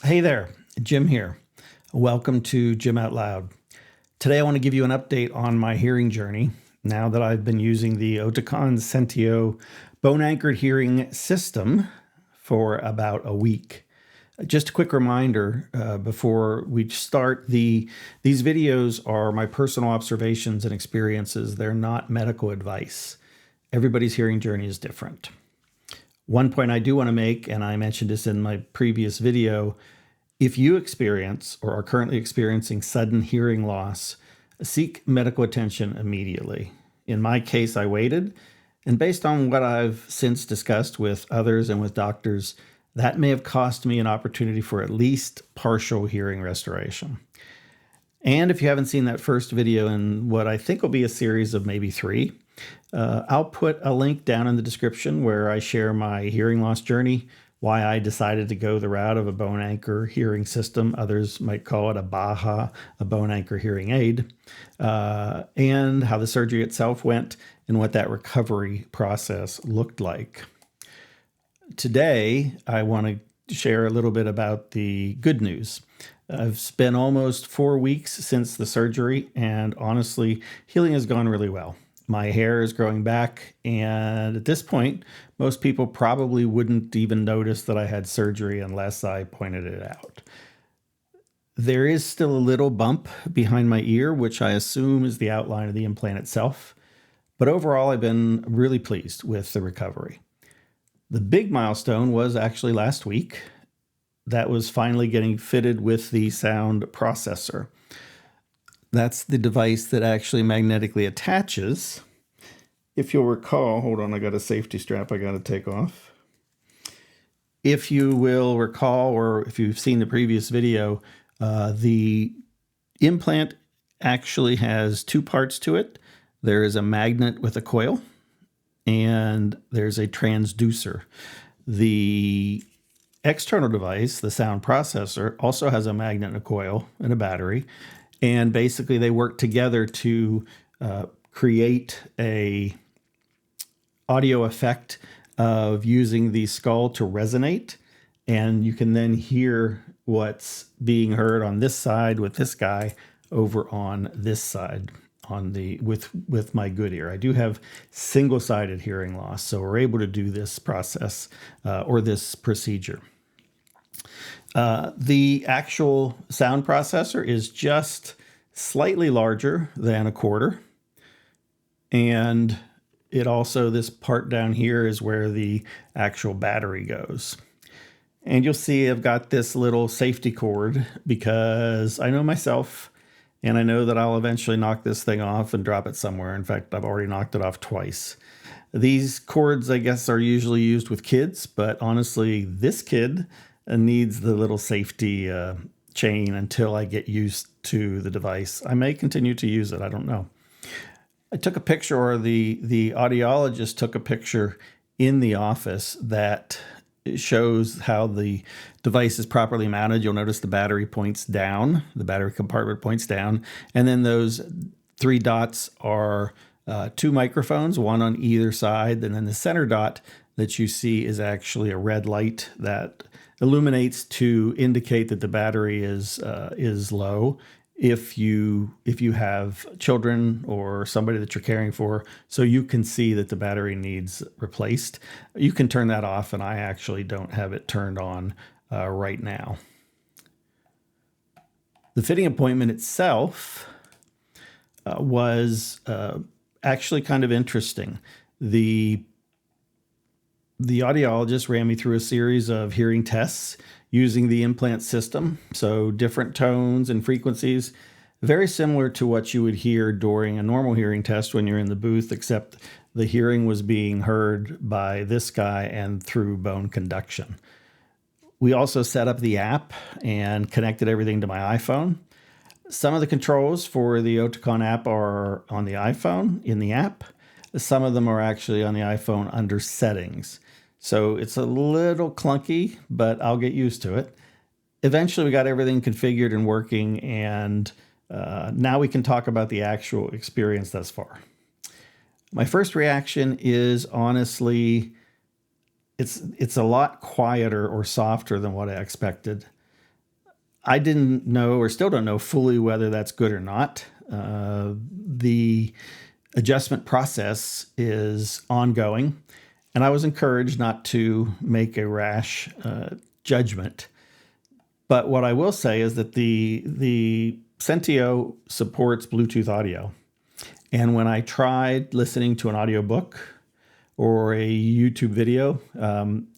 Hey there, Jim here. Welcome to Jim Out Loud. Today I want to give you an update on my hearing journey now that I've been using the Oticon Sentio bone-anchored hearing system for about a week. Just a quick reminder before we start, these videos are my personal observations and experiences. They're not medical advice. Everybody's hearing journey is different. One point I do want to make, and I mentioned this in my previous video, if you experience or are currently experiencing sudden hearing loss, seek medical attention immediately. In my case, I waited, and based on what I've since discussed with others and with doctors, that may have cost me an opportunity for at least partial hearing restoration. And if you haven't seen that first video in what I think will be a series of maybe 3, I'll put a link down in the description where I share my hearing loss journey, why I decided to go the route of a bone anchor hearing system. Others might call it a BAHA, a bone anchor hearing aid, and how the surgery itself went and what that recovery process looked like. Today, I want to share a little bit about the good news. I've spent almost 4 weeks since the surgery, and honestly, healing has gone really well. My hair is growing back, and at this point, most people probably wouldn't even notice that I had surgery unless I pointed it out. There is still a little bump behind my ear, which I assume is the outline of the implant itself, but overall, I've been really pleased with the recovery. The big milestone was actually last week. That was finally getting fitted with the sound processor. That's the device that actually magnetically attaches. If you'll recall, hold on, I got a safety strap I got to take off. If you will recall, or if you've seen the previous video, the implant actually has 2 parts to it. There is a magnet with a coil, and there's a transducer. The external device, the sound processor, also has a magnet and a coil and a battery. And basically they work together to create a audio effect of using the skull to resonate. And you can then hear what's being heard on this side with this guy over on this side on the with my good ear. I do have single-sided hearing loss, so we're able to do this process or this procedure. The actual sound processor is just slightly larger than a quarter. And it also, this part down here is where the actual battery goes. And you'll see I've got this little safety cord because I know myself and I know that I'll eventually knock this thing off and drop it somewhere. In fact, I've already knocked it off twice. These cords, I guess, are usually used with kids, but honestly, this kid needs the little safety chain until I get used to the device. I may continue to use it. I don't know. I took a picture, or the audiologist took a picture in the office that shows how the device is properly mounted. You'll notice the battery points down, the battery compartment points down, and then those 3 dots are 2 microphones, one on either side, and then the center dot that you see is actually a red light that illuminates to indicate that the battery is low if you have children or somebody that you're caring for, so you can see that the battery needs replaced. You can turn that off, and I actually don't have it turned on right now. The fitting appointment itself was actually kind of interesting. The audiologist ran me through a series of hearing tests using the implant system. So different tones and frequencies, very similar to what you would hear during a normal hearing test when you're in the booth, except the hearing was being heard by this guy and through bone conduction. We also set up the app and connected everything to my iPhone. Some of the controls for the Oticon app are on the iPhone in the app. Some of them are actually on the iPhone under settings. So it's a little clunky, but I'll get used to it. Eventually we got everything configured and working, and now we can talk about the actual experience thus far. My first reaction is honestly, it's a lot quieter or softer than what I expected. I didn't know or still don't know fully whether that's good or not. The adjustment process is ongoing, and I was encouraged not to make a rash judgment. But what I will say is that the Sentio supports Bluetooth audio. And when I tried listening to an audiobook or a YouTube video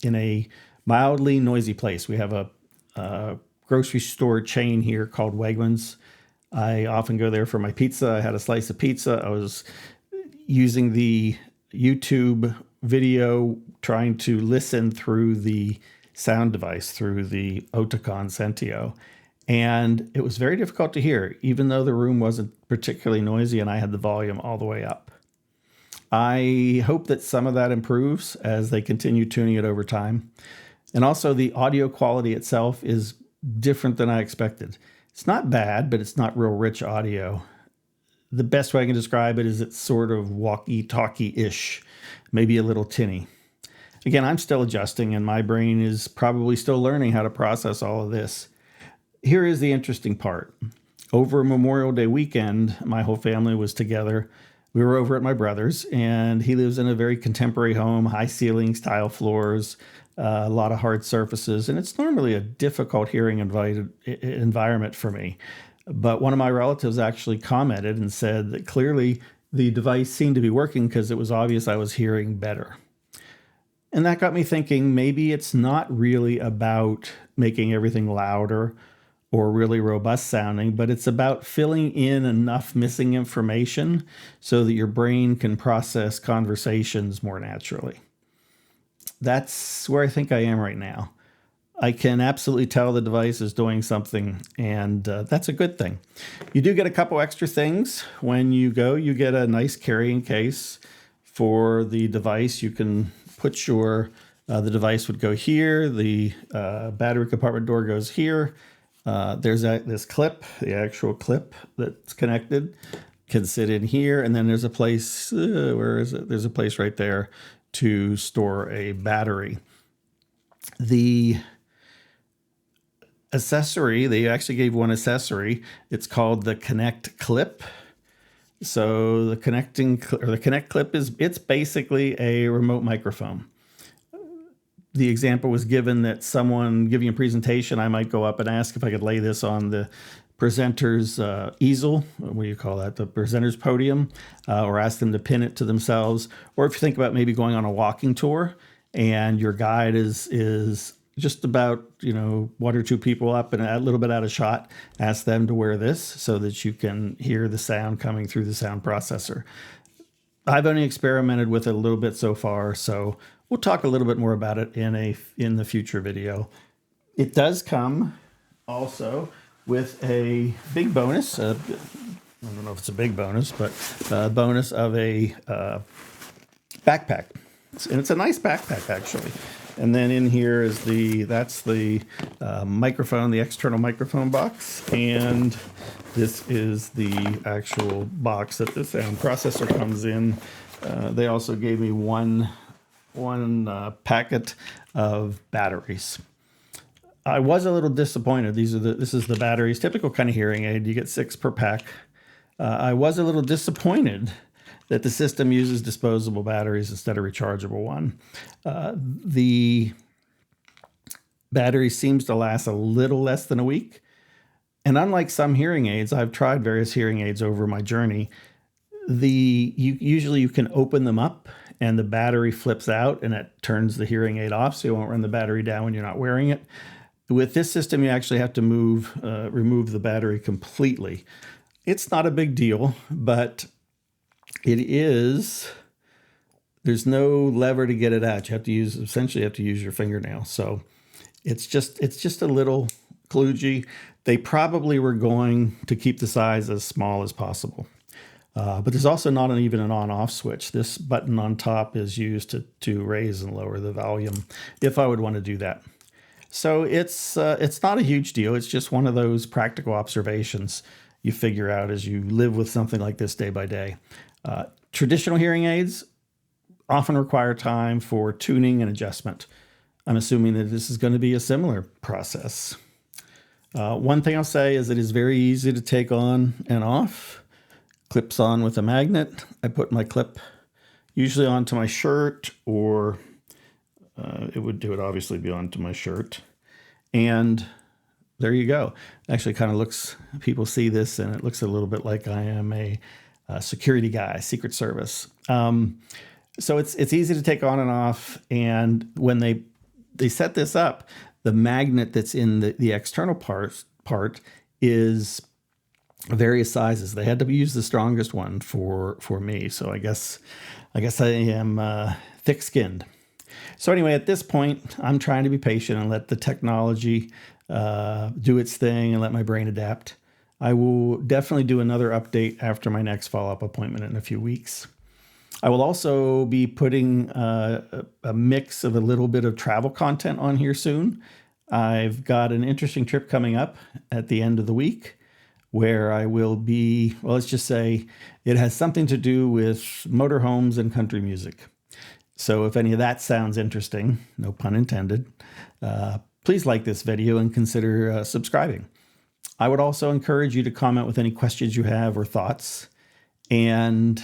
in a mildly noisy place, we have a grocery store chain here called Wegmans. I often go there for my pizza. I had a slice of pizza. I was using the YouTube video trying to listen through the sound device, through the Oticon Sentio. And it was very difficult to hear, even though the room wasn't particularly noisy and I had the volume all the way up. I hope that some of that improves as they continue tuning it over time. And also the audio quality itself is different than I expected. It's not bad, but it's not real rich audio. The best way I can describe it is it's sort of walkie-talkie-ish, maybe a little tinny. Again, I'm still adjusting and my brain is probably still learning how to process all of this. Here is the interesting part. Over Memorial Day weekend, my whole family was together. We were over at my brother's, and he lives in a very contemporary home, high ceilings, tile floors, a lot of hard surfaces, and it's normally a difficult hearing environment for me. But one of my relatives actually commented and said that clearly the device seemed to be working because it was obvious I was hearing better. And that got me thinking, maybe it's not really about making everything louder or really robust sounding, but it's about filling in enough missing information so that your brain can process conversations more naturally. That's where I think I am right now. I can absolutely tell the device is doing something, and that's a good thing. You do get a couple extra things when you go. You get a nice carrying case for the device. You can put your, the device would go here, the battery compartment door goes here. There's this clip, the actual clip that's connected, can sit in here, and then there's a place, where is it? There's a place right there to store a battery. The accessory, they actually gave one accessory. It's called the ConnectClip. So the ConnectClip it's basically a remote microphone. The example was given that someone giving a presentation, I might go up and ask if I could lay this on the presenter's easel, what do you call that, the presenter's podium, or ask them to pin it to themselves. Or if you think about maybe going on a walking tour and your guide is just about, one or two people up and a little bit out of shot, ask them to wear this so that you can hear the sound coming through the sound processor. I've only experimented with it a little bit so far, so we'll talk a little bit more about it in the future video. It does come also with a big bonus. I don't know if it's a big bonus, but a bonus of a backpack. And it's a nice backpack, actually. And then in here is that's the microphone, the external microphone box. And this is the actual box that the sound processor comes in. They also gave me one packet of batteries. I was a little disappointed. This is the batteries, typical kind of hearing aid. You get 6 per pack. I was a little disappointed that the system uses disposable batteries instead of rechargeable one. The battery seems to last a little less than a week. And unlike some hearing aids, I've tried various hearing aids over my journey. Usually you can open them up and the battery flips out and it turns the hearing aid off, so you won't run the battery down when you're not wearing it. With this system, you actually have to remove the battery completely. It's not a big deal, but there's no lever to get it out. You have to use your fingernail. So it's just a little kludgy. They probably were going to keep the size as small as possible. But there's also not even an on-off switch. This button on top is used to raise and lower the volume if I would want to do that. So it's not a huge deal. It's just one of those practical observations you figure out as you live with something like this day by day. Traditional hearing aids often require time for tuning and adjustment. I'm assuming that this is going to be a similar process. One thing I'll say is it is very easy to take on and off. Clips on with a magnet. I put my clip usually onto my shirt, or it would obviously be onto my shirt. And there you go. Actually kind of looks, people see this and it looks a little bit like I am a security guy, Secret Service. So it's easy to take on and off. And when they set this up, the magnet that's in the external part is various sizes. They had to use the strongest one for me. So I guess I am thick-skinned. So anyway, at this point, I'm trying to be patient and let the technology do its thing and let my brain adapt. I will definitely do another update after my next follow-up appointment in a few weeks. I will also be putting a mix of a little bit of travel content on here soon. I've got an interesting trip coming up at the end of the week where I will be, well, let's just say it has something to do with motorhomes and country music. So if any of that sounds interesting, no pun intended, please like this video and consider subscribing. I would also encourage you to comment with any questions you have or thoughts. And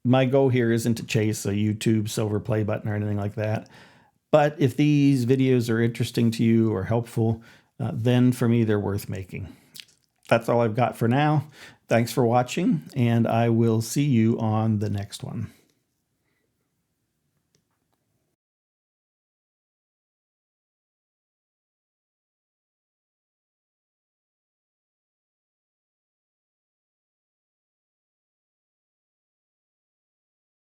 my goal here isn't to chase a YouTube silver play button or anything like that. But if these videos are interesting to you or helpful, then for me, they're worth making. That's all I've got for now. Thanks for watching, and I will see you on the next one.